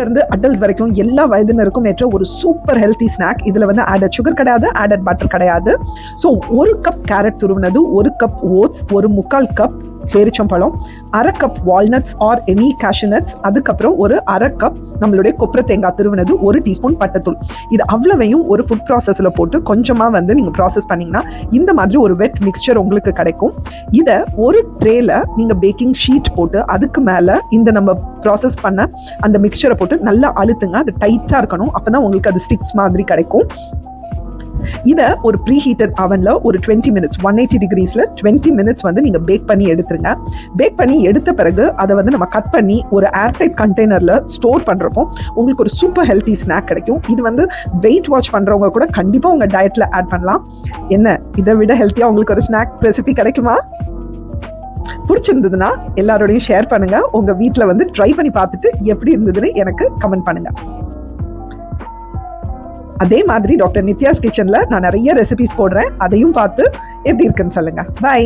இருந்து அடல்ட்ஸ் வரைக்கும் எல்லா வயதினருக்கும் ஏற்ற ஒரு சூப்பர் ஹெல்த்தி ஸ்நாக். இதுல வந்து ஆடட் சுகர் கிடையாது, ஆடட் பட்டர் கிடையாது. ஸோ 1 கப் கேரட் துருவினது, 1 கப் ஓட்ஸ், 1/4 கப் பேரிச்சம்பழம், 1/2 cup walnuts or any cashew nuts, அதுக்கப்புறம் ஒரு 1/2 கப் நம்மளுடைய கொப்பரை தேங்காய் திருவினது, 1 டீஸ்பூன் பட்டத்தூள். இது அவ்வளவையும் ஒரு ஃபுட் ப்ராசஸ்ல போட்டு கொஞ்சமா வந்து நீங்க ப்ராசஸ் பண்ணீங்கன்னா இந்த மாதிரி ஒரு வெட் மிக்சர் உங்களுக்கு கிடைக்கும். இதை ஒரு ட்ரேல நீங்க பேக்கிங் ஷீட் போட்டு அதுக்கு மேல இந்த நம்ம ப்ராசஸ் பண்ண அந்த மிக்சரை போட்டு நல்லா அழுத்துங்க. அது டைட்டா இருக்கணும், அப்பதான் உங்களுக்கு அது ஸ்டிக்ஸ் மாதிரி கிடைக்கும். இதை ஒரு ப்ரீ ஹீட்டட் அவன்ல ஒரு 20 மினிட்ஸ் 180 டிகிரிஸ்ல 20 மினிட்ஸ் வந்து நீங்க பேக் பண்ணி எடுத்துருங்க. பேக் பண்ணி எடுத்த பிறகு அதை வந்து நம்ம கட் பண்ணி ஒரு ஏர்டைட் கண்டெய்னர்ல ஸ்டோர் பண்றப்போ உங்களுக்கு ஒரு சூப்பர் ஹெல்த்தி ஸ்நாக் கிடைக்கும். இது வந்து வெயிட் வாட்ச் பண்றவங்க கூட கண்டிப்பா உங்க டயட்ல ஆட் பண்ணலாம். என்ன இதை விட ஹெல்த்தியா உங்களுக்கு ஒரு ஸ்நாக் ரெசிபி கிடைக்குமா? பிடிச்சிருந்ததுன்னா எல்லாரோடையும் ஷேர் பண்ணுங்க. உங்க வீட்டுல வந்து ட்ரை பண்ணி பார்த்துட்டு எப்படி இருந்ததுன்னு எனக்கு கமெண்ட் பண்ணுங்க. அதே மாதிரி டாக்டர் நித்யாஸ் கிச்சன்ல நான் நிறைய ரெசிபிஸ் போடுறேன், அதையும் பார்த்து எப்படி இருக்குன்னு சொல்லுங்க. பை.